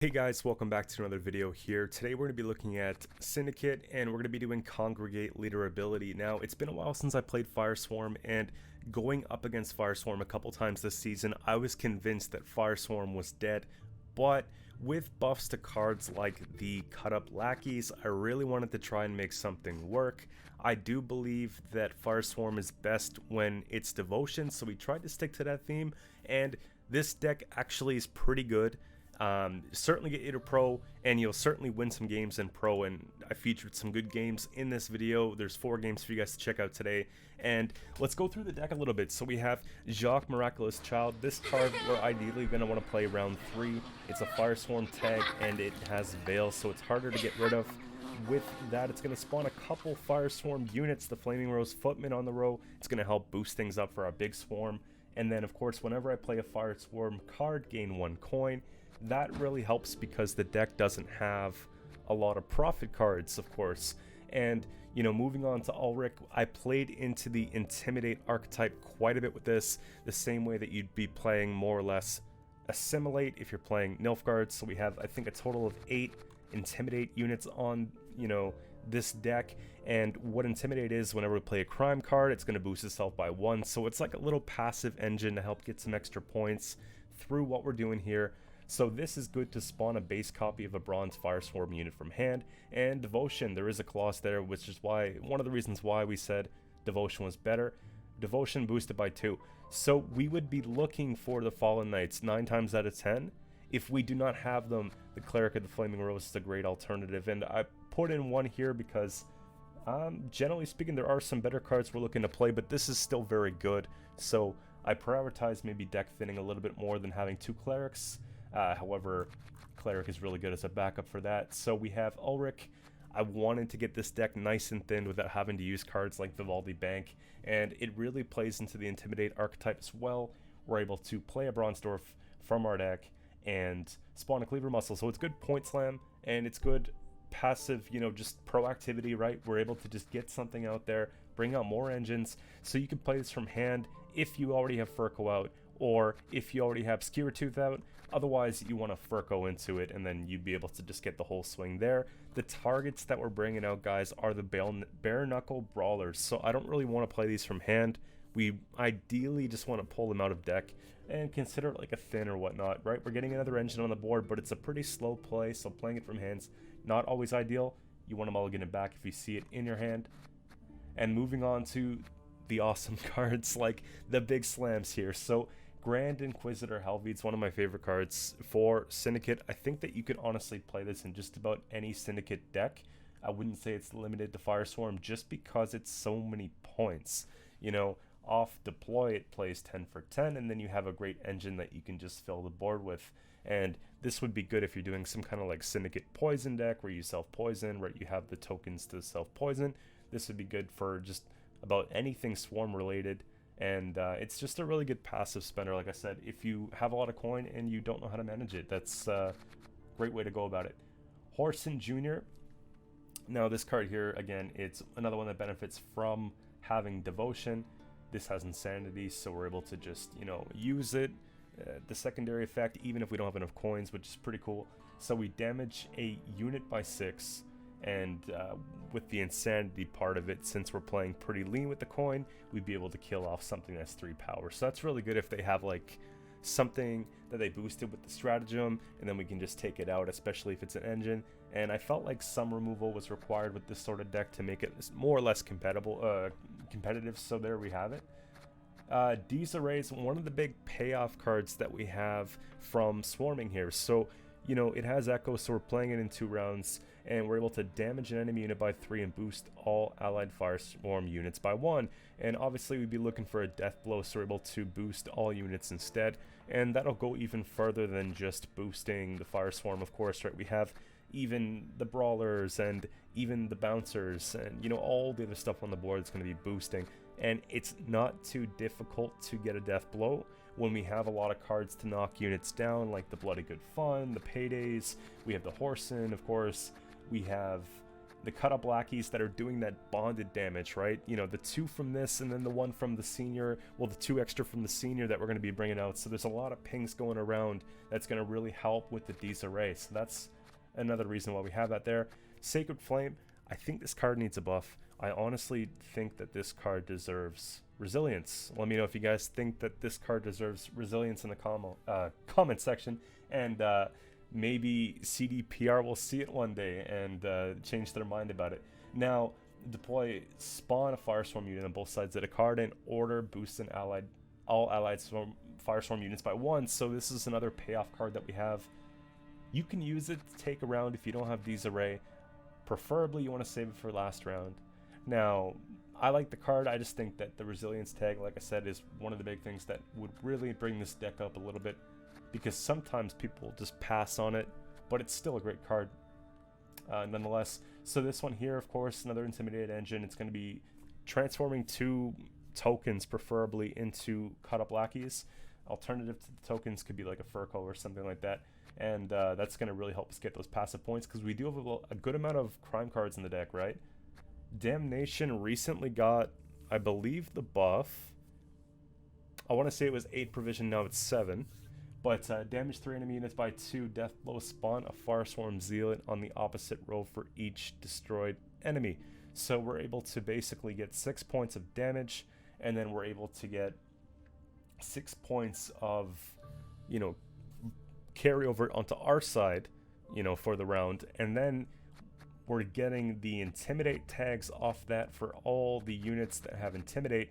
Hey guys, welcome back to another video here. Today we're going to be looking at Syndicate and we're going to be doing Congregate leader ability. Now, it's been a while since I played Fireswarm, and going up against Fireswarm a couple times this season, I was convinced that Fireswarm was dead, but with buffs to cards like the cut up lackeys, I really wanted to try and make something work. I do believe that Fireswarm is best when it's devotion, so we tried to stick to that theme, and this deck actually is pretty good. Certainly get you to pro, and you'll certainly win some games in pro, and I featured some good games in this video. There's 4 games for you guys to check out today, and let's go through the deck a little bit. So we have Jacques Miraculous Child. This card we're ideally going to want to play round 3. It's a Fireswarm tag, and it has Veil, so it's harder to get rid of. With that, it's going to spawn a couple Fireswarm units, the Flaming Rose Footman on the row. It's going to help boost things up for our big swarm, and then of course whenever I play a Fireswarm card, gain 1 coin. That really helps because the deck doesn't have a lot of profit cards, of course. And, you know, moving on to Ulrich, I played into the Intimidate archetype quite a bit with this, the same way that you'd be playing more or less Assimilate if you're playing Nilfgaard. So we have, I think, a total of 8 Intimidate units on, you know, this deck. And what Intimidate is, whenever we play a crime card, it's going to boost itself by 1. So it's like a little passive engine to help get some extra points through what we're doing here. So this is good to spawn a base copy of a Bronze Fireswarm unit from hand. And Devotion, there is a clause there, which is why one of the reasons why we said Devotion was better. Devotion boosted by 2. So we would be looking for the Fallen Knights 9 times out of 10. If we do not have them, the Cleric of the Flaming Rose is a great alternative. And I put in 1 here because, generally speaking, there are some better cards we're looking to play, but this is still very good. So I prioritize maybe deck thinning a little bit more than having 2 Clerics. However, Cleric is really good as a backup for that. So we have Ulrich. I wanted to get this deck nice and thin without having to use cards like Vivaldi Bank, and it really plays into the Intimidate archetype as well. We're able to play a Bronzdorf from our deck and spawn a Cleaver Muscle, so it's good point slam, and it's good passive, you know, just proactivity, right? We're able to just get something out there, bring out more engines, so you can play this from hand if you already have Furco out, or if you already have Skewer Tooth out. Otherwise, you want to Furco into it, and then you'd be able to just get the whole swing there. The targets that we're bringing out, guys, are the Bare Knuckle Brawlers, so I don't really want to play these from hand. We ideally just want to pull them out of deck and consider it like a thin or whatnot, right? We're getting another engine on the board, but it's a pretty slow play, so playing it from hand's not always ideal. You want to mulligan it back if you see it in your hand. And moving on to the awesome cards like the big slams here. So Grand Inquisitor Helvide's one of my favorite cards for Syndicate. I think that you could honestly play this in just about any Syndicate deck. I wouldn't say it's limited to Fireswarm just because it's so many points. You know, off deploy it plays 10 for 10, and then you have a great engine that you can just fill the board with. And this would be good if you're doing some kind of like Syndicate Poison deck where you self-poison, where you have the tokens to self-poison. This would be good for just about anything Swarm related. And it's just a really good passive spender. Like I said, if you have a lot of coin and you don't know how to manage it, that's a great way to go about it. Horson Jr. Now this card here, again, it's another one that benefits from having Devotion. This has Insanity, so we're able to just, you know, use it. The secondary effect, even if we don't have enough coins, which is pretty cool. So we damage a unit by 6. And with the Insanity part of it, since we're playing pretty lean with the coin, we'd be able to kill off something that's 3 power. So that's really good if they have like something that they boosted with the stratagem, and then we can just take it out, especially if it's an engine. And I felt like some removal was required with this sort of deck to make it more or less competitive, so there we have it. Desiree is one of the big payoff cards that we have from swarming here. So, you know, it has Echo, so we're playing it in 2 rounds, and we're able to damage an enemy unit by 3 and boost all allied Fireswarm units by 1. And obviously we'd be looking for a death blow, so we're able to boost all units instead, and that'll go even further than just boosting the Fireswarm, of course, right? We have even the Brawlers and even the Bouncers and, you know, all the other stuff on the board that's going to be boosting. And it's not too difficult to get a death blow when we have a lot of cards to knock units down, like the Bloody Good Fun, the Paydays, we have the Horson, of course, we have the cut up lackeys that are doing that bonded damage, right? You know, the 2 from this and then the 1 from the senior, well, the 2 extra from the senior that we're going to be bringing out. So there's a lot of pings going around that's going to really help with the disarray. So that's another reason why we have that there. Sacred Flame, I think this card needs a buff. I honestly think that this card deserves resilience. Let me know if you guys think that this card deserves resilience in the comment section, and maybe CDPR will see it one day and change their mind about it. Now, deploy spawn a Firestorm unit on both sides of the card and order boost all allied Firestorm units by 1. So this is another payoff card that we have. You can use it to take a round if you don't have disarray. Preferably you want to save it for last round. Now, I like the card. I just think that the resilience tag, like I said, is one of the big things that would really bring this deck up a little bit, because sometimes people just pass on it, but it's still a great card nonetheless. So this one here, of course, another Intimidated Engine. It's going to be transforming 2 tokens, preferably, into cut up lackeys. Alternative to the tokens could be like a Furco or something like that. And that's going to really help us get those passive points, because we do have a good amount of crime cards in the deck, right? Damnation recently got, I believe, the buff. I want to say it was 8 provision, now it's 7. But damage 3 enemy units by 2, death blow, spawn a Firestorm Zealot on the opposite row for each destroyed enemy. So we're able to basically get 6 points of damage, and then we're able to get 6 points of, you know, carry over onto our side, you know, for the round. And then we're getting the Intimidate tags off that for all the units that have Intimidate.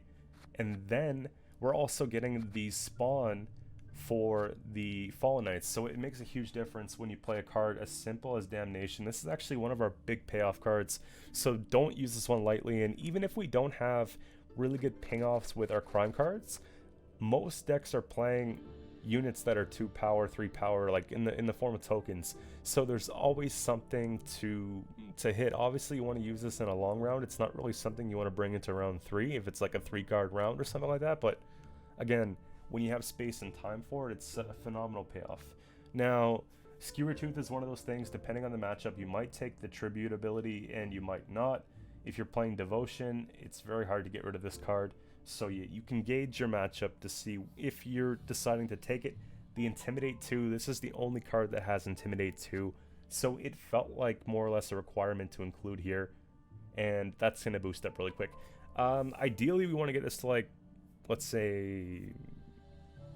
And then we're also getting the spawn for the Fallen Knights. So it makes a huge difference when you play a card as simple as Damnation. This is actually one of our big payoff cards, so don't use this one lightly. And even if we don't have really good ping-offs with our crime cards, most decks are playing units that are 2 power, 3 power, like in the form of tokens. So there's always something to hit. Obviously you want to use this in a long round. It's not really something you want to bring into round 3 if it's like a 3-card round or something like that. But again, when you have space and time for it, it's a phenomenal payoff. Now, Skewer Tooth is one of those things, depending on the matchup, you might take the Tribute ability and you might not. If you're playing Devotion, it's very hard to get rid of this card. So you can gauge your matchup to see if you're deciding to take it. The Intimidate 2, this is the only card that has Intimidate 2. So it felt like more or less a requirement to include here. And that's going to boost up really quick. Ideally, we want to get this to, like, let's say,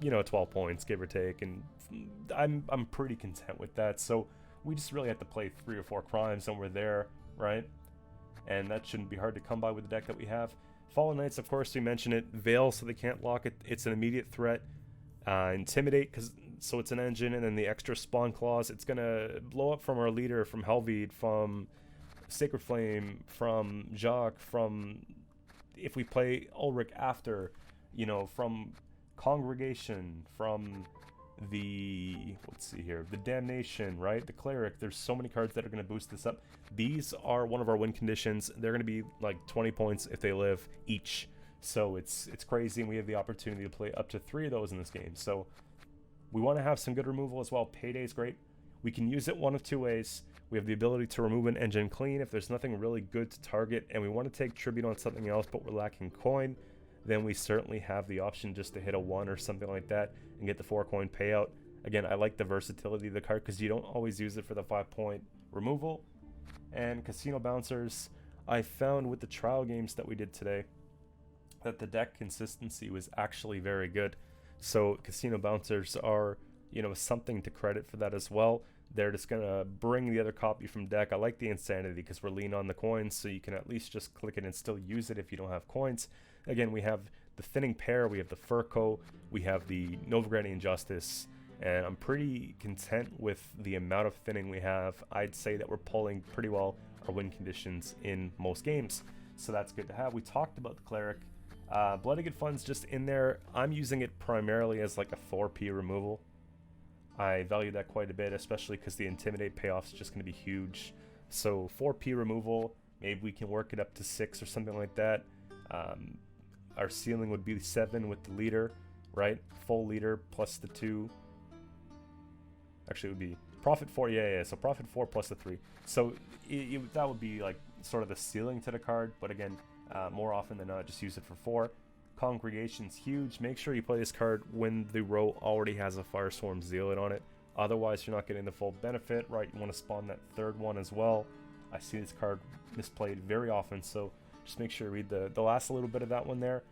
you know, 12 points, give or take, and I'm pretty content with that. So we just really have to play 3 or 4 crimes and we're there, right? And that shouldn't be hard to come by with the deck that we have. Fallen Knights, of course, we mentioned it. Veil, so they can't lock it. It's an immediate threat. Intimidate, so it's an engine, and then the extra spawn clause. It's gonna blow up from our leader, from Helvide, from Sacred Flame, from Jacques, from, if we play Ulrich after, you know, from Congregation, from the, let's see here, the Damnation, right? The Cleric. There's so many cards that are going to boost this up. These are one of our win conditions. They're going to be like 20 points if they live each. So it's crazy, and we have the opportunity to play up to 3 of those in this game. So we want to have some good removal as well. Payday is great. We can use it one of 2 ways. We have the ability to remove an engine clean if there's nothing really good to target, and we want to take tribute on something else, but we're lacking coin. Then we certainly have the option just to hit a 1 or something like that and get the 4 coin payout. Again, I like the versatility of the card because you don't always use it for the 5-point removal. And Casino Bouncers, I found with the trial games that we did today that the deck consistency was actually very good. So Casino Bouncers are, you know, something to credit for that as well. They're just going to bring the other copy from deck. I like the Insanity because we're lean on the coins, so you can at least just click it and still use it if you don't have coins. Again, we have the Thinning Pair, we have the Furco, we have the Nilfgaard Injustice, and I'm pretty content with the amount of thinning we have. I'd say that we're pulling pretty well our win conditions in most games, so that's good to have. We talked about the Cleric. Bloody Good Fun's just in there. I'm using it primarily as like a 4P removal. I value that quite a bit, especially because the Intimidate payoff is just going to be huge. So 4P removal, maybe we can work it up to 6 or something like that. Our ceiling would be 7 with the leader, right? Full leader plus the 2. Actually, it would be Profit 4, yeah. So profit 4 plus the 3. So that would be like sort of the ceiling to the card. But again, more often than not, just use it for 4. Congregation's huge. Make sure you play this card when the row already has a Fireswarm Zealot on it. Otherwise, you're not getting the full benefit, right? You want to spawn that 3rd one as well. I see this card misplayed very often, so just make sure you read the last little bit of that one there.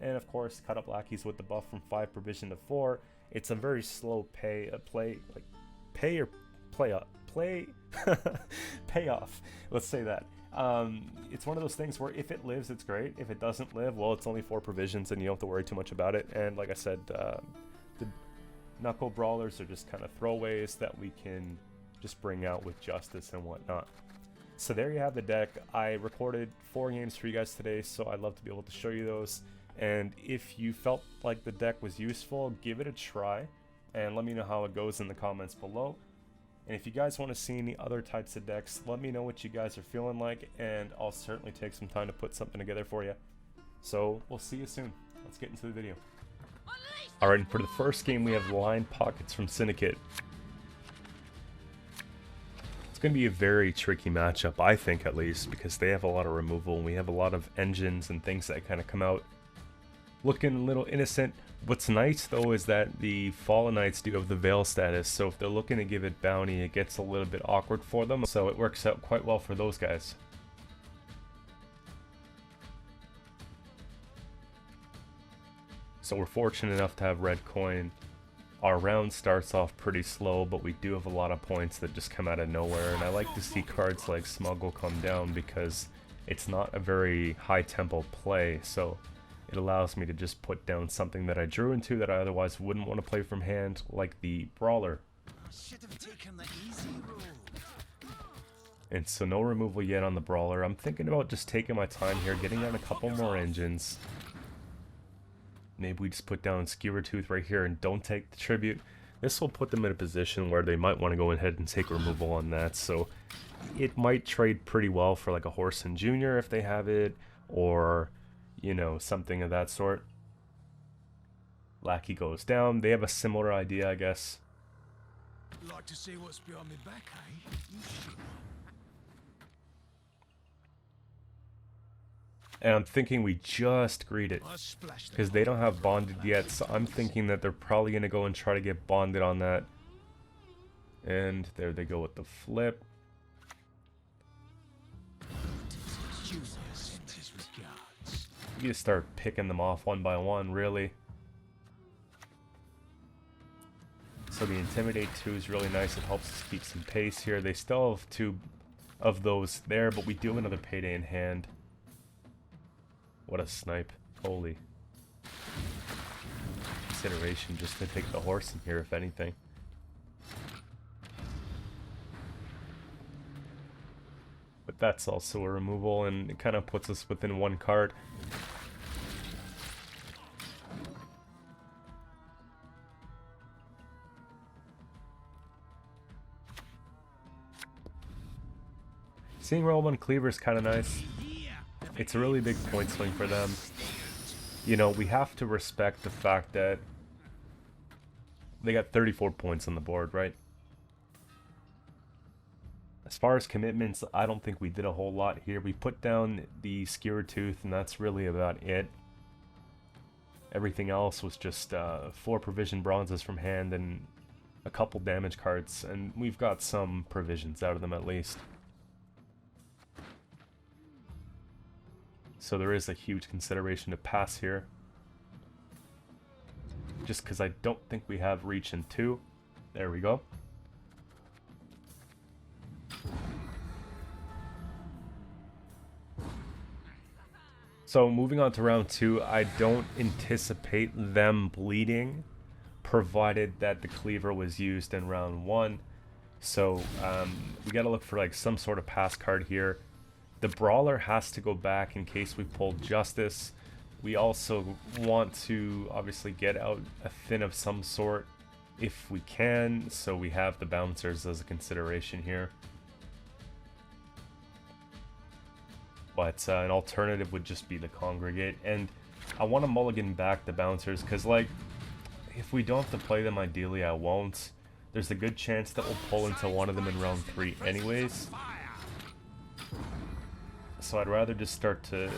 And of course, cut up lackeys with the buff from 5 provision to 4. It's a very slow payoff. Let's say that. It's one of those things where if it lives, it's great. If it doesn't live, well, it's only 4 provisions and you don't have to worry too much about it. And like I said, the Knuckle Brawlers are just kind of throwaways that we can just bring out with Justice and whatnot. So there you have the deck. I recorded 4 games for you guys today, so I'd love to be able to show you those. And if you felt like the deck was useful, give it a try and let me know how it goes in the comments below. And if you guys want to see any other types of decks, let me know what you guys are feeling like, and I'll certainly take some time to put something together for you. So we'll see you soon. Let's get into the video. Alright, and for the first game we have Line Pockets from Syndicate. It's going to be a very tricky matchup, I think at least, because they have a lot of removal and we have a lot of engines and things that kind of come out looking a little innocent. What's nice though is that the Fallen Knights do have the Veil status, so if they're looking to give it bounty, it gets a little bit awkward for them, so it works out quite well for those guys. So we're fortunate enough to have red coin. Our round starts off pretty slow, but we do have a lot of points that just come out of nowhere, and I like to see cards like Smuggle come down because it's not a very high tempo play, so it allows me to just put down something that I drew into that I otherwise wouldn't want to play from hand, like the Brawler. And so no removal yet on the Brawler. I'm thinking about just taking my time here, getting down a couple more engines. Maybe we just put down Skewer Tooth right here and don't take the tribute. This will put them in a position where they might want to go ahead and take removal on that, so it might trade pretty well for like a Horse and Junior if they have it, or you know, something of that sort. Lackey goes down. They have a similar idea, I guess. Like to see what's behind my back, eh? You should. And I'm thinking we just greet it because they don't have bonded yet, so I'm thinking that they're probably going to go and try to get bonded on that. And there they go with the flip. You just start picking them off one by one, really. So the Intimidate 2 is really nice. It helps us keep some pace here. They still have 2 of those there, but we do have another payday in hand. What a snipe. Holy. Consideration just to take the horse in here, if anything. But that's also a removal, and it kind of puts us within 1 card. Seeing roll 1 Cleaver is kind of nice. It's a really big point swing for them. You know, we have to respect the fact that they got 34 points on the board, right? As far as commitments, I don't think we did a whole lot here. We put down the Skewer Tooth, and that's really about it. Everything else was just 4 provision bronzes from hand and a couple damage cards, and we've got some provisions out of them at least. So there is a huge consideration to pass here. Just because I don't think we have reach in 2. There we go. So moving on to round 2, I don't anticipate them bleeding, provided that the Cleaver was used in round 1. So we gotta look for like some sort of pass card here. The Brawler has to go back in case we pull Justice. We also want to obviously get out a Fin of some sort if we can, so we have the Bouncers as a consideration here. But an alternative would just be the Congregate, and I want to mulligan back the Bouncers because, like, if we don't have to play them, ideally I won't. there's a good chance that we'll pull into one of them in round 3 anyways. So I'd rather just start to,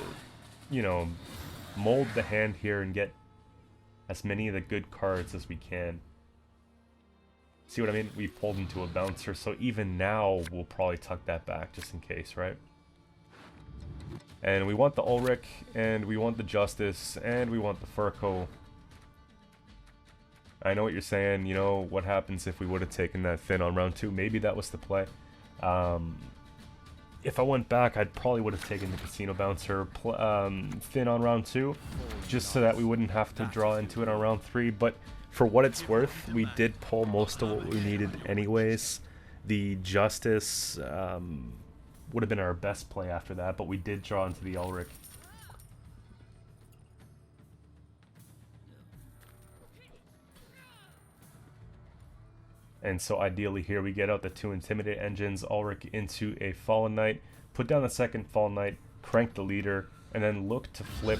you know, mold the hand here and get as many of the good cards as we can. See what I mean? We pulled into a bouncer, so even now we'll probably tuck that back just in case, right? And we want the Ulrich, and we want the Justice, and we want the Furco. I know what you're saying, you know, what happens if we would have taken that Finn on round 2? Maybe that was the play. If I went back, I probably would have taken the Casino Bouncer Finn on round 2, just so that we wouldn't have to draw into it on round 3, but for what it's worth, we did pull most of what we needed anyways. The Justice would have been our best play after that, but we did draw into the Ulrich. And so ideally here we get out the 2 Intimidate engines, Ulrich into a Fallen Knight, put down the second Fallen Knight, crank the leader, and then look to flip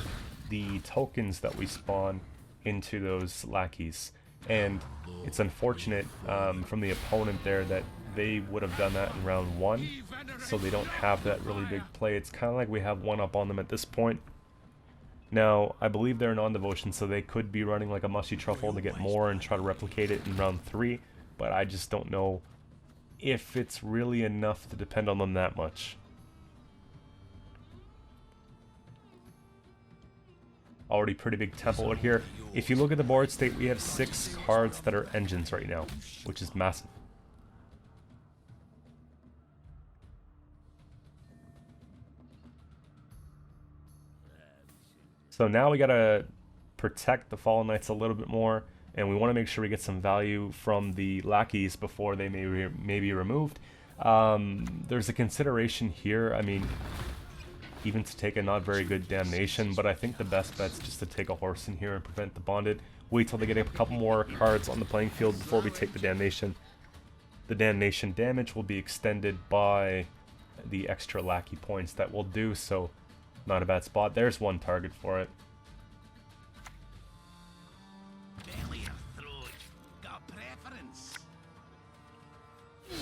the tokens that we spawn into those lackeys. And it's unfortunate from the opponent there that they would have done that in round 1, so they don't have that really big play. It's kind of like we have one up on them at this point. Now, I believe they're non-devotion, so they could be running like a Mushy Truffle to get more and try to replicate it in round 3, but I just don't know if it's really enough to depend on them that much. Already pretty big temple out here. If you look at the board state, we have 6 cards that are engines right now, which is massive. So now we gotta protect the Fallen Knights a little bit more, and we want to make sure we get some value from the lackeys before they may be removed. There's a consideration here. I mean, even to take a not very good Damnation, but I think the best bet's just to take a horse in here and prevent the Bonded. Wait till they get a couple more cards on the playing field before we take the Damnation. The Damnation damage will be extended by the extra lackey points that we'll do, so not a bad spot. There's one target for it. Belly or throat? Got a preference? Oh,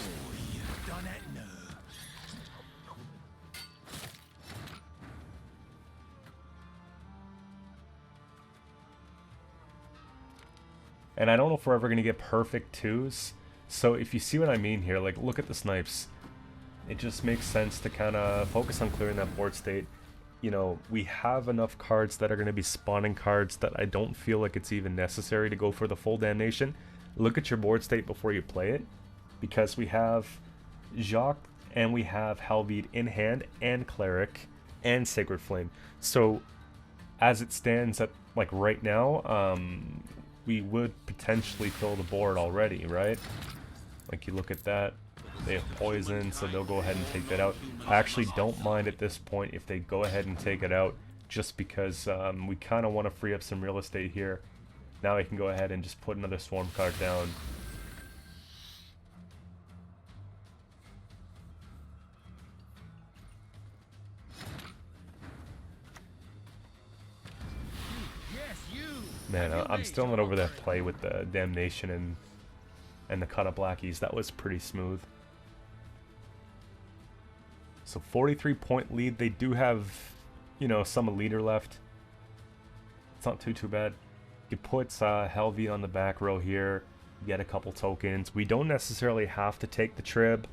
you've done it now. And I don't know if we're ever going to get perfect 2s. So if you see what I mean here, like look at the snipes. It just makes sense to kind of focus on clearing that board state. You know, we have enough cards that are going to be spawning cards that I don't feel like it's even necessary to go for the full Damnation. Look at your board state before you play it, because we have Jacques and we have Helvide in hand and Cleric and Sacred Flame. So as it stands at like right now, we would potentially fill the board already, right? Like you look at that. They have poison, so they'll go ahead and take that out. I actually don't mind at this point if they go ahead and take it out, just because we kind of want to free up some real estate here. Now I can go ahead and just put another Swarm card down. Man, I'm still not over that play with the Damnation and the cut up lackeys. That was pretty smooth. So 43-point lead. They do have, you know, some leader left. It's not too bad. You put Helvide on the back row here. Get a couple tokens. We don't necessarily have to take the trib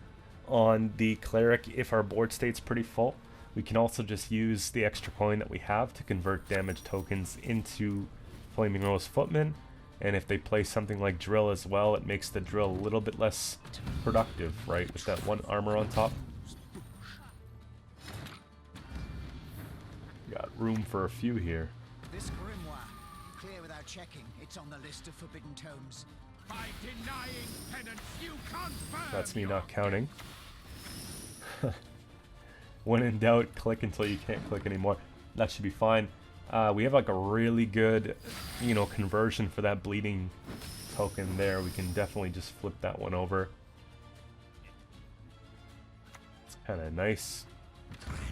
on the Cleric if our board state's pretty full. We can also just use the extra coin that we have to convert damage tokens into Flaming Rose Footmen. And if they play something like Drill as well, it makes the Drill a little bit less productive, right? With that 1 armor on top. Got room for a few here. This grimoire, clear without checking. It's on the list of forbidden tomes. By denying penance, you confirm. That's me not counting. When in doubt, click until you can't click anymore. That should be fine. We have like a really good, you know, conversion for that bleeding token there. We can definitely just flip that one over. It's kind of nice.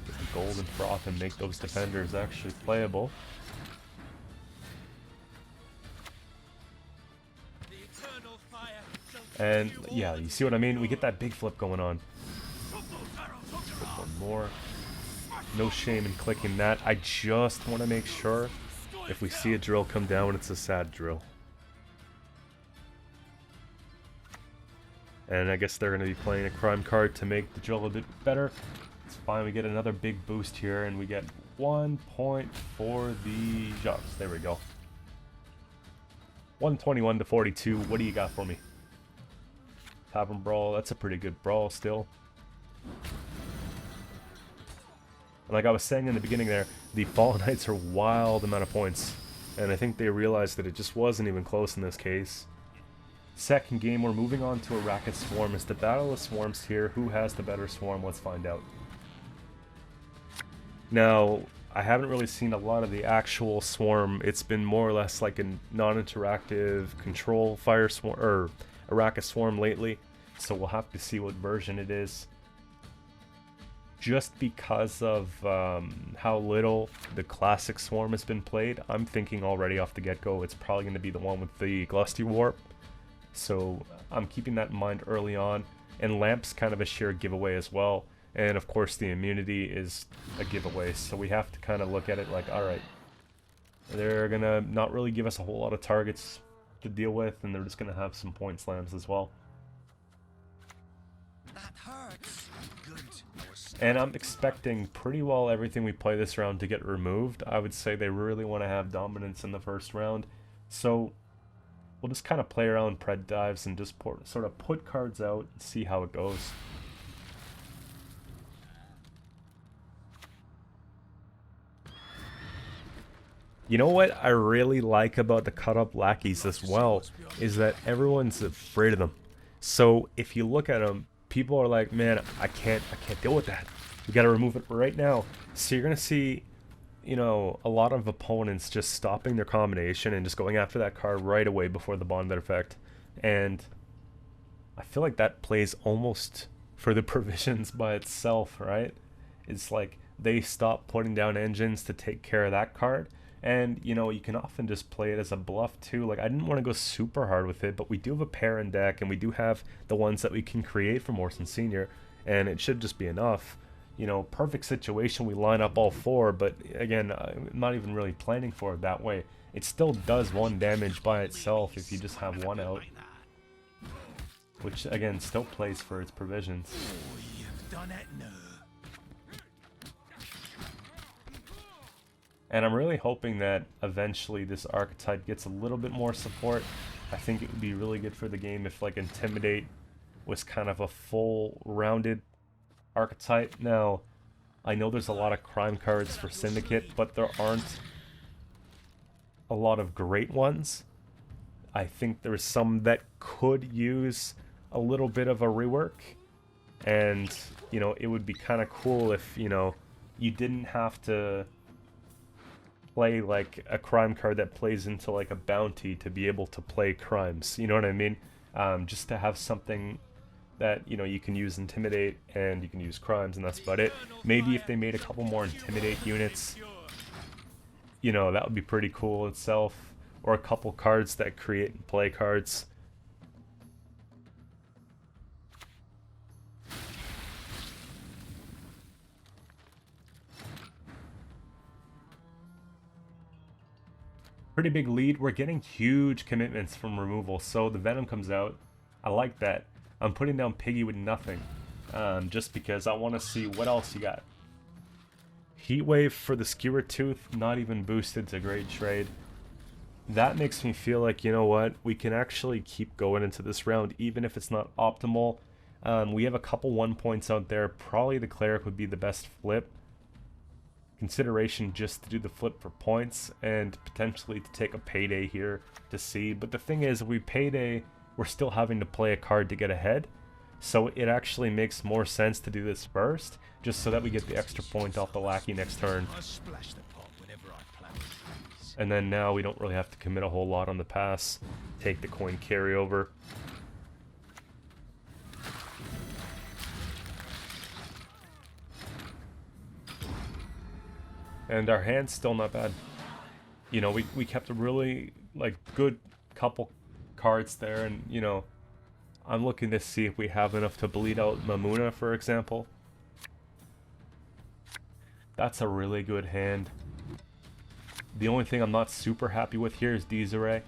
Get the golden froth and make those defenders actually playable. And yeah, you see what I mean? We get that big flip going on. One more. No shame in clicking that. I just want to make sure if we see a drill come down, it's a sad drill. And I guess they're going to be playing a crime card to make the drill a bit better. It's fine, we get another big boost here, and we get 1 point for the jobs. There we go. 121 to 42. What do you got for me? Tavern Brawl, that's a pretty good brawl still. And like I was saying in the beginning there, the Fallen Knights are wild amount of points. And I think they realized that it just wasn't even close in this case. Second game, we're moving on to Arachas Swarm. It's the Battle of Swarms here. Who has the better swarm? Let's find out. Now, I haven't really seen a lot of the actual swarm. It's been more or less like a non-interactive control fire swarm, or Arachas Swarm lately. So we'll have to see what version it is. Just because of how little the classic swarm has been played, I'm thinking already off the get-go it's probably going to be the one with the Glusty Warp. So I'm keeping that in mind early on. And Lamp's kind of a sheer giveaway as well. And of course the immunity is a giveaway. So we have to kind of look at it like, alright, they're going to not really give us a whole lot of targets to deal with, and they're just going to have some point slams as well. That hurts. Good. And I'm expecting pretty well everything we play this round to get removed. I would say they really want to have dominance in the first round. So we'll just kind of play around pred dives and just sort of put cards out and see how it goes. You know what I really like about the cut-up lackeys as well is that everyone's afraid of them. So if you look at them, people are like, man, I can't deal with that. We got to remove it right now. So you're going to see, you know, a lot of opponents just stopping their combination and just going after that card right away before the bonded effect. And I feel like that plays almost for the provisions by itself, right? It's like they stop putting down engines to take care of that card. And, you know, you can often just play it as a bluff too. Like, I didn't want to go super hard with it, but we do have a pair in deck, and we do have the ones that we can create for Morrison Sr., and it should just be enough. You know, perfect situation, we line up all four, but again, I'm not even really planning for it that way. It still does 1 damage by itself if you just have one out, which, again, still plays for its provisions. And I'm really hoping that eventually this archetype gets a little bit more support. I think it would be really good for the game if, like, Intimidate was kind of a full rounded archetype. Now, I know there's a lot of crime cards for Syndicate, but there aren't a lot of great ones. I think there's some that could use a little bit of a rework. And, you know, it would be kind of cool if, you know, you didn't have to play like a crime card that plays into like a bounty to be able to play crimes, you know what I mean? Just to have something that, you know, you can use Intimidate and you can use crimes, and that's about it. Maybe if they made a couple more Intimidate units, you know, that would be pretty cool itself, or a couple cards that create and play cards. Pretty big lead. We're getting huge commitments from removal, so the Venom comes out. I like that. I'm putting down Piggy with nothing, just because I want to see what else you got. Heatwave for the Skewer Tooth, not even boosted to great trade. That makes me feel like, you know what, we can actually keep going into this round, even if it's not optimal. We have a couple 1 points out there. Probably the Cleric would be the best flip. Consideration just to do the flip for points, and potentially to take a payday here to see. But the thing is, if we payday, we're still having to play a card to get ahead. So it actually makes more sense to do this first, just so that we get the extra point off the lackey next turn. And then now we don't really have to commit a whole lot on the pass. Take the coin carryover. And our hand's still not bad. You know, we kept a really, like, good couple cards there, and, you know, I'm looking to see if we have enough to bleed out Mamuna, for example. That's a really good hand. The only thing I'm not super happy with here is Desiree.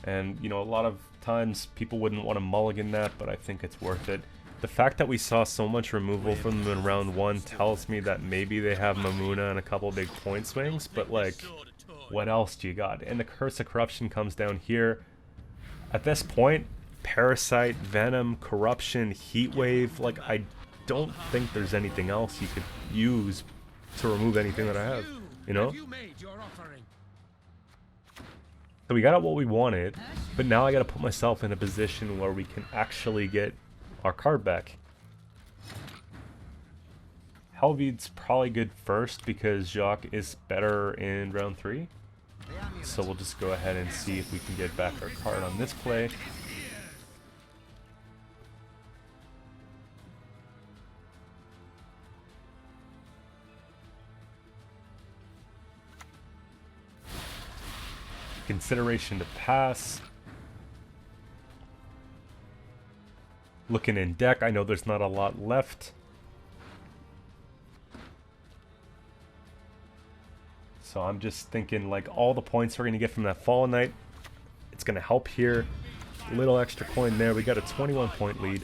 And, you know, a lot of times people wouldn't want to mulligan that, but I think it's worth it. The fact that we saw so much removal from them in round 1 tells me that maybe they have Mamuna and a couple big point swings, but like, what else do you got? And the Curse of Corruption comes down here. At this point, Parasite, Venom, Corruption, Heatwave, like, I don't think there's anything else you could use to remove anything that I have, you know? So we got what we wanted, but now I gotta put myself in a position where we can actually get our card back. Helvid's probably good first because Jacques is better in round 3. So we'll just go ahead and see if we can get back our card on this play. Consideration to pass. Looking in deck, I know there's not a lot left. So I'm just thinking like all the points we're going to get from that Fallen Knight, it's going to help here. A little extra coin there. We got a 21 point lead.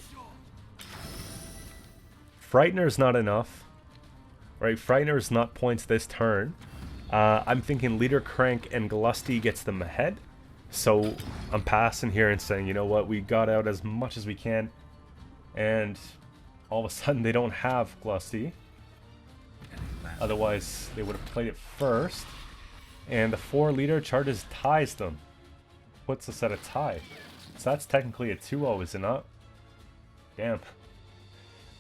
Frightener's not enough. Right, Frightener's not points this turn. I'm thinking Leader Crank and Glusty gets them ahead. So I'm passing here and saying, you know what, we got out as much as we can. And all of a sudden they don't have Glusty. Otherwise they would have played it first. And the 4 leader charges ties them. Puts us at a tie. So that's technically a 2-0, is it not? Damn.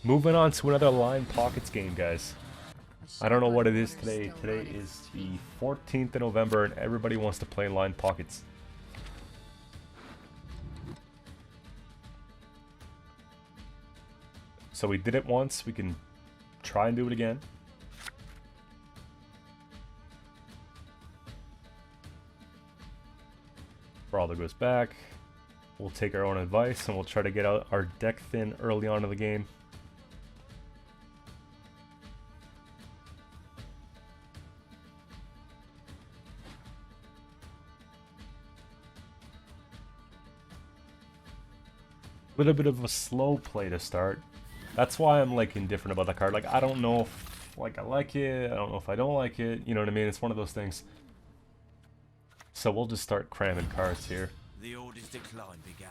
Moving on to another Line Pockets game, guys. I don't know what it is today. Today is the 14th of November and everybody wants to play Line Pockets. So we did it once, we can try and do it again. Brawler goes back. We'll take our own advice and we'll try to get out our deck thin early on in the game. Little bit of a slow play to start. That's why I'm like indifferent about the card. Like I don't know if like I like it, I don't know if I don't like it, you know what I mean? It's one of those things. So we'll just start cramming cards here. The order's decline began.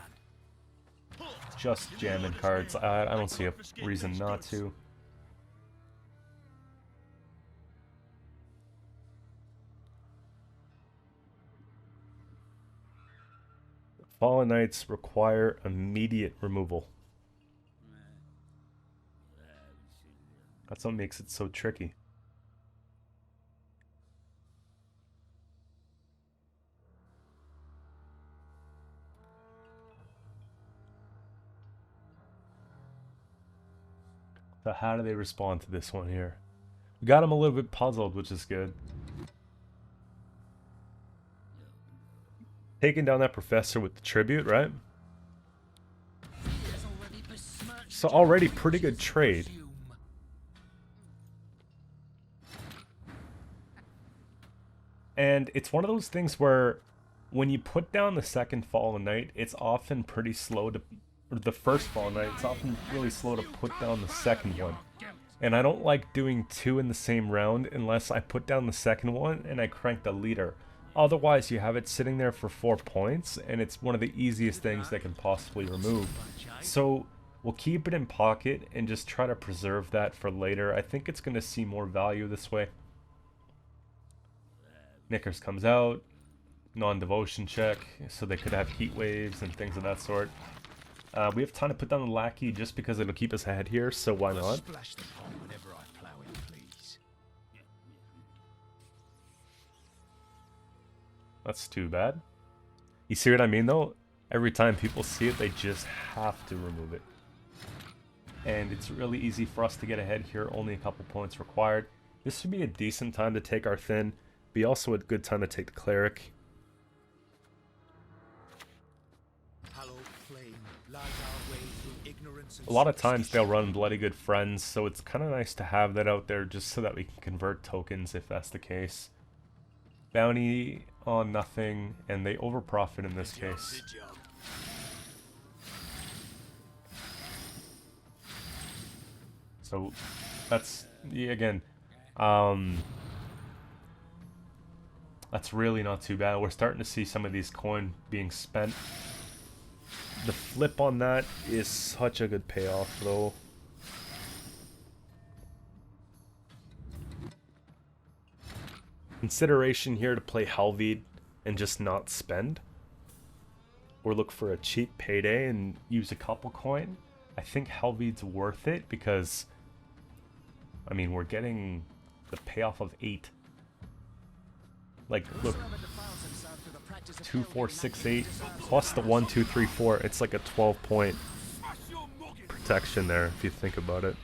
Just jamming cards. I don't see a reason not to. Fallen Knights require immediate removal. That's what makes it so tricky. So how do they respond to this one here? We got them a little bit puzzled, which is good. Taking down that professor with the tribute, right? So already pretty good trade. And it's one of those things where when you put down the second Fallen Knight, it's often pretty slow to... Or the first Fallen Knight, it's often really slow to put down the second one. And I don't like doing 2 in the same round unless I put down the second one and I crank the leader. Otherwise, you have it sitting there for 4 points, and it's one of the easiest things they can possibly remove. So we'll keep it in pocket and just try to preserve that for later. I think it's going to see more value this way. Knickers comes out, non-devotion check, so they could have heat waves and things of that sort. We have time to put down the lackey just because it'll keep us ahead here, so why not? That's too bad. You see what I mean though? Every time people see it, they just have to remove it. And it's really easy for us to get ahead here, only a couple points required. This would be a decent time to take our Thin, be also a good time to take the Cleric. Hallowed flame light our a lot of times they'll run Bloody Good Friends, so it's kind of nice to have that out there just so that we can convert tokens if that's the case. Bounty on nothing, and they overprofit in this case. So that's, yeah, again, that's really not too bad. We're starting to see some of these coin being spent. The flip on that is such a good payoff, though. Consideration here to play Halved and just not spend, or look for a cheap payday and use a couple coin. I think Halved's worth it because, I mean, we're getting the payoff of 8. Like, look, 2, 4, 6, 8 plus the 1, 2, 3, 4. It's like a 12-point protection there if you think about it.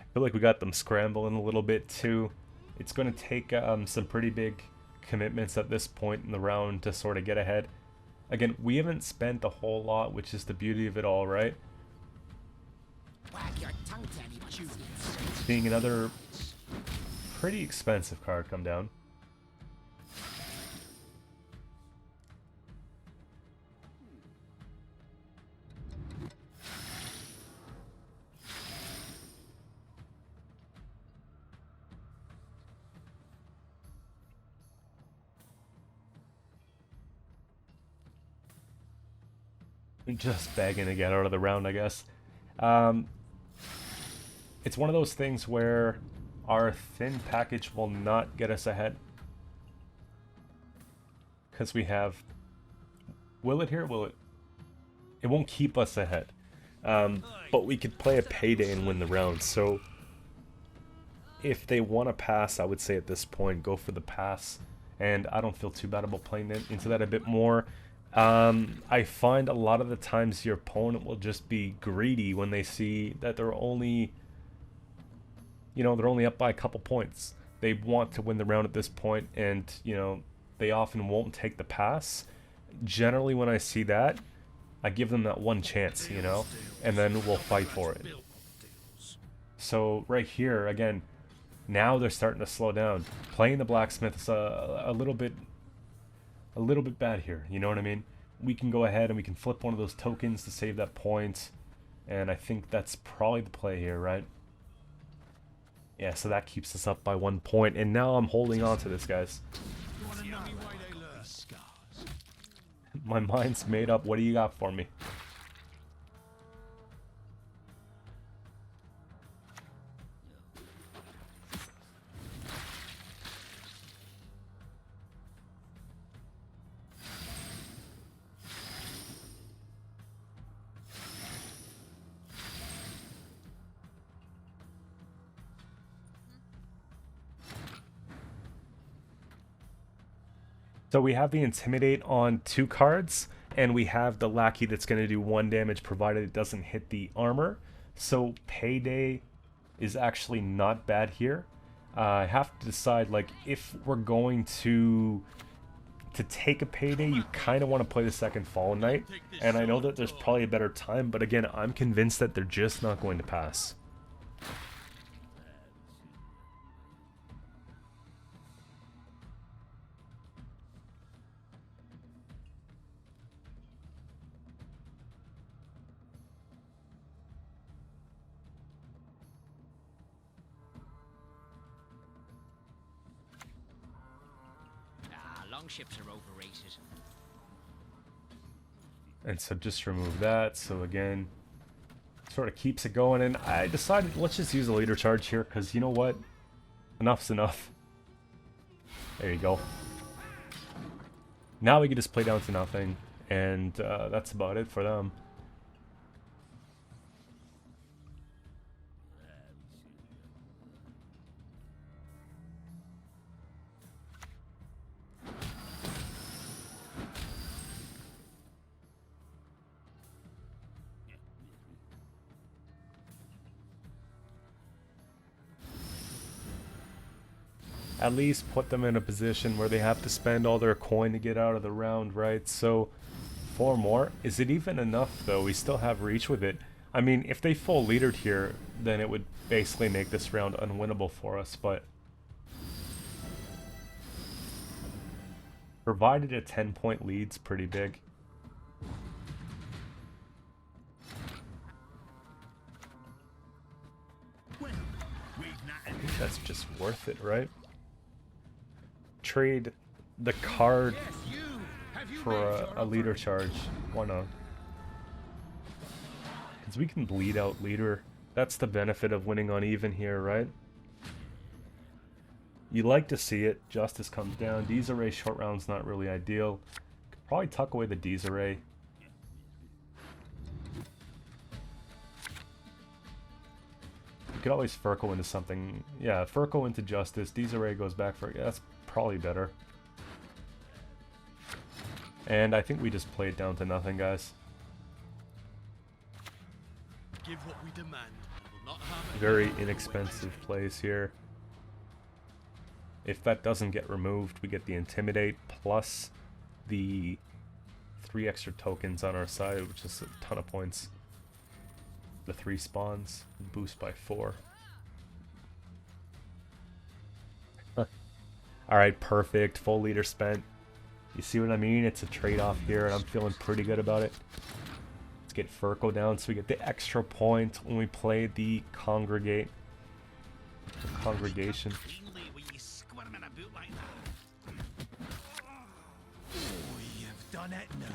I feel like we got them scrambling a little bit too. It's going to take some pretty big commitments at this point in the round to sort of get ahead. Again, we haven't spent a whole lot, which is the beauty of it all, right? Seeing another pretty expensive card come down. Just begging to get out of the round, I guess. It's one of those things where our thin package will not get us ahead. Because we have... Will it here? Will it? It won't keep us ahead. But we could play a payday and win the round. So if they want to pass, I would say at this point, go for the pass. And I don't feel too bad about playing into that a bit more. I find a lot of the times your opponent will just be greedy when they see that they're only, they're only up by a couple points. They want to win the round at this point, and, they often won't take the pass. Generally, when I see that, I give them that one chance, and then we'll fight for it. So right here, again, now they're starting to slow down. Playing the blacksmith is a little bit bad here, you know what I mean? We can go ahead and we can flip one of those tokens to save that point, and I think that's probably the play here, right? Yeah, so that keeps us up by 1 point, and now I'm holding on to this, guys. My mind's made up. What do you got for me? So we have the Intimidate on 2 cards, and we have the Lackey that's going to do 1 damage provided it doesn't hit the armor. So Payday is actually not bad here. I have to decide, like, if we're going to take a Payday, you kind of want to play the second Fallen Knight. And I know that there's probably a better time, but again, I'm convinced that they're just not going to pass. Longships are overrated. And so just remove that. So again, sort of keeps it going. And I decided, let's just use a leader charge here, because you know what? Enough's enough. There you go. Now we can just play down to nothing. And that's about it for them. at least put them in a position where they have to spend all their coin to get out of the round, right? So 4 more. Is it even enough though? We still have reach with it. I mean, if they full leadered here, then it would basically make this round unwinnable for us, but provided a 10-point lead's pretty big. I think that's just worth it, right? Trade the card for a leader charge. Why not? Because we can bleed out leader. That's the benefit of winning on even here, right? You like to see it. Justice comes down. Disarray short round's not really ideal. Could probably tuck away the Disarray. You could always Furco into something. Yeah, Furco into Justice. Disarray goes back for... Yeah, that's probably better. And I think we just play it down to nothing, guys. Give what we demand. Will not harm it. Very inexpensive plays here. If that doesn't get removed, we get the Intimidate plus the 3 extra tokens on our side, which is a ton of points. The 3 spawns, boost by 4. Alright, perfect. Full leader spent. You see what I mean? It's a trade-off here, and I'm feeling pretty good about it. Let's get Furco down so we get the extra point when we play the Congregate. The Congregation.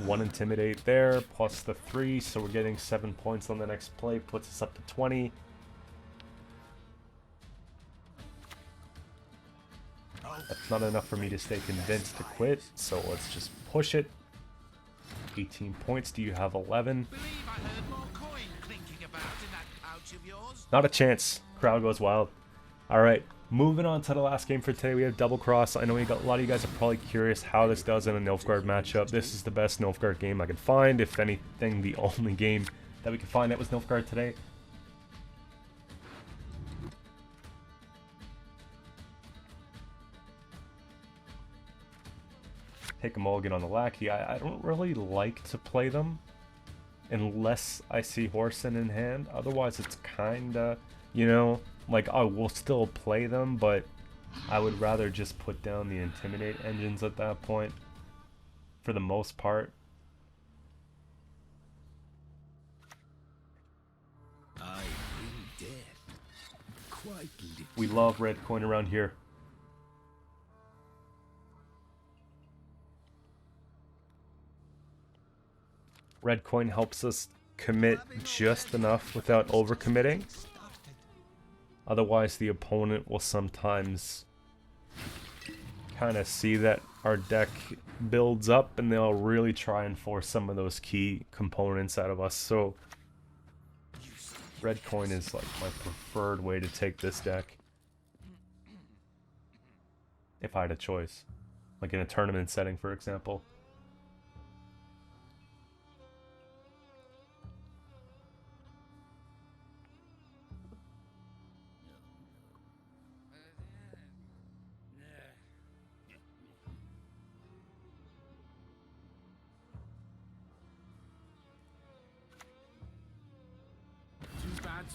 One Intimidate there, plus the 3, so we're getting 7 points on the next play, puts us up to 20. That's not enough for me to stay convinced to quit, so let's just push it. 18 points, do you have 11? Not a chance. Crowd goes wild. Alright, moving on to the last game for today. We have Double Cross. I know a lot of you guys are probably curious how this does in a Nilfgaard matchup. This is the best Nilfgaard game I could find. If anything, the only game that we could find that was Nilfgaard today. Take a mulligan on the lackey. I don't really like to play them unless I see Horson in hand. Otherwise, it's kinda, you know, like I will still play them, but I would rather just put down the Intimidate engines at that point for the most part. I bring death. Quite We love red coin around here. Red coin helps us commit just enough without overcommitting. Otherwise, the opponent will sometimes kind of see that our deck builds up and they'll really try and force some of those key components out of us. So, red coin is like my preferred way to take this deck. If I had a choice. Like in a tournament setting, for example.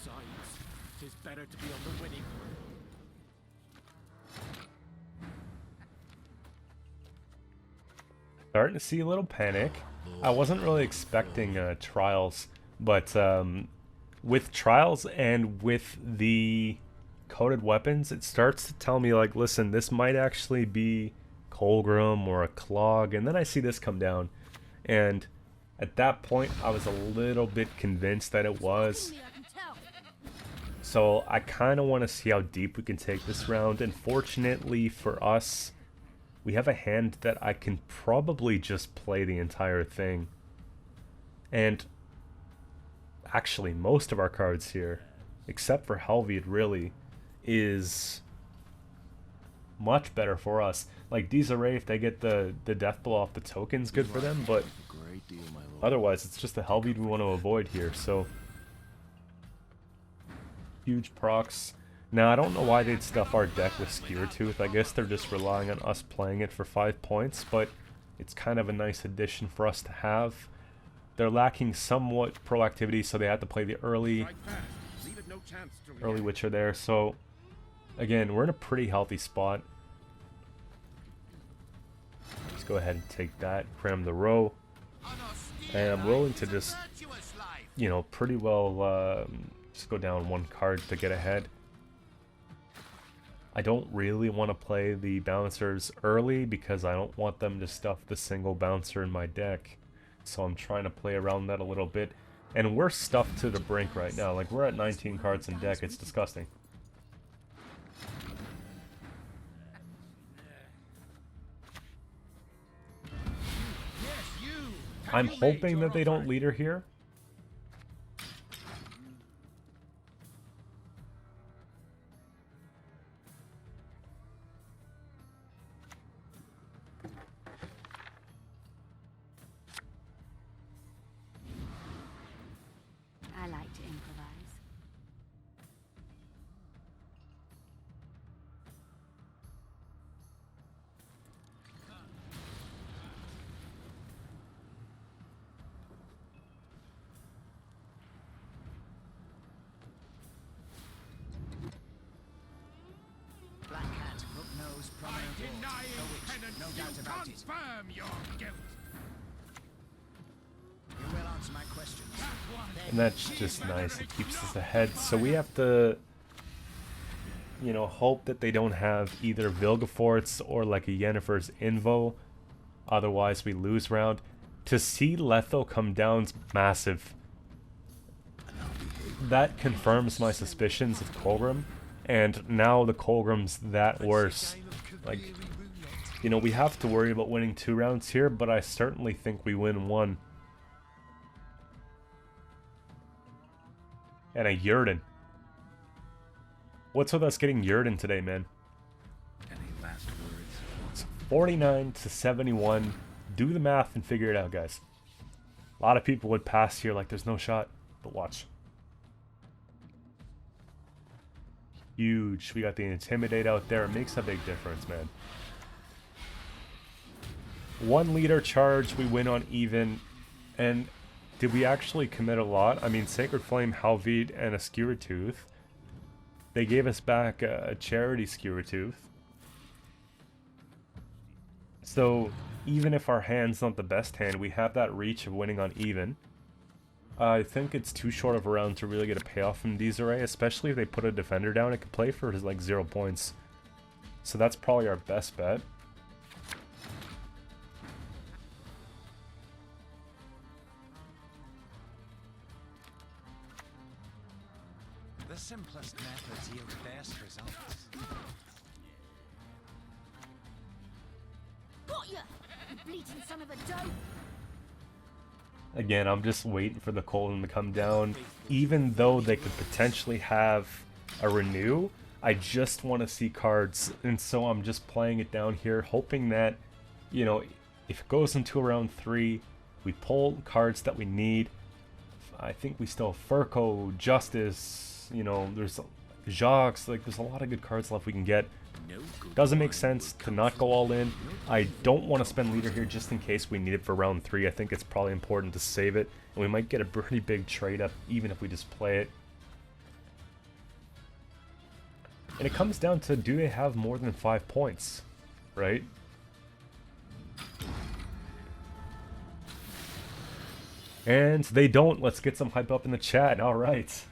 Sides. It is better to be on the winning. Starting to see a little panic. I wasn't really expecting trials, but with trials and with the coated weapons, it starts to tell me like, listen, this might actually be Colgrim or a Clog, and then I see this come down, and at that point I was a little bit convinced that it was. So I kind of want to see how deep we can take this round, and fortunately for us, we have a hand that I can probably just play the entire thing. And actually most of our cards here, except for Helvied really, is much better for us. Like Disarray, if they get the death blow off the token's good for them, but otherwise it's just the Helvied we want to avoid here, so... Huge procs. Now, I don't know why they'd stuff our deck with Skewer Tooth. I guess they're just relying on us playing it for 5 points, but it's kind of a nice addition for us to have. They're lacking somewhat proactivity, so they had to play the early Witcher there. So, again, we're in a pretty healthy spot. Let's go ahead and take that, cram the row. And I'm willing to just, you know, pretty well just go down 1 card to get ahead. I don't really want to play the bouncers early because I don't want them to stuff the single bouncer in my deck. So I'm trying to play around that a little bit. And we're stuffed to the brink right now. Like, we're at 19 cards in deck. It's disgusting. I'm hoping that they don't leader here. I like to improvise. Black hat, hook nose, prominent wart. No doubt about it. Confirm your guilt. You will answer my questions. And that's just nice. It keeps us ahead. So we have to, you know, hope that they don't have either Vilgefortz or like a Yennefer's Invo. Otherwise, we lose round. To see Letho come down's massive. That confirms my suspicions of Colgrim. And now the Colgrim's that worse. Like, you know, we have to worry about winning 2 rounds here, but I certainly think we win 1. And a Yurden. What's with us getting Yurden today, man? Any last words? It's 49 to 71. Do the math and figure it out, guys. A lot of people would pass here like there's no shot, but watch. Huge. We got the Intimidate out there. It makes a big difference, man. 1 leader charge, we win on even. And did we actually commit a lot? I mean, Sacred Flame, Halved, and a Skewer Tooth. They gave us back a Charity Skewer Tooth. So, even if our hand's not the best hand, we have that reach of winning on even. I think it's too short of a round to really get a payoff from Disarray, especially if they put a defender down. It could play for like 0 points. So that's probably our best bet. The simplest methods yield best results. Got ya! You bleating son of a dope! Again, I'm just waiting for the Colon to come down. Even though they could potentially have a Renew, I just want to see cards. And so I'm just playing it down here, hoping that, you know, if it goes into round 3, we pull cards that we need. I think we still have Furco, Justice, you know, there's Jacques, like there's a lot of good cards left we can get. Doesn't make sense to not go all in. I don't want to spend leader here just in case we need it for round 3. I think it's probably important to save it. And we might get a pretty big trade up even if we just play it. And it comes down to, do they have more than 5 points? Right? And they don't. Let's get some hype up in the chat. Alright.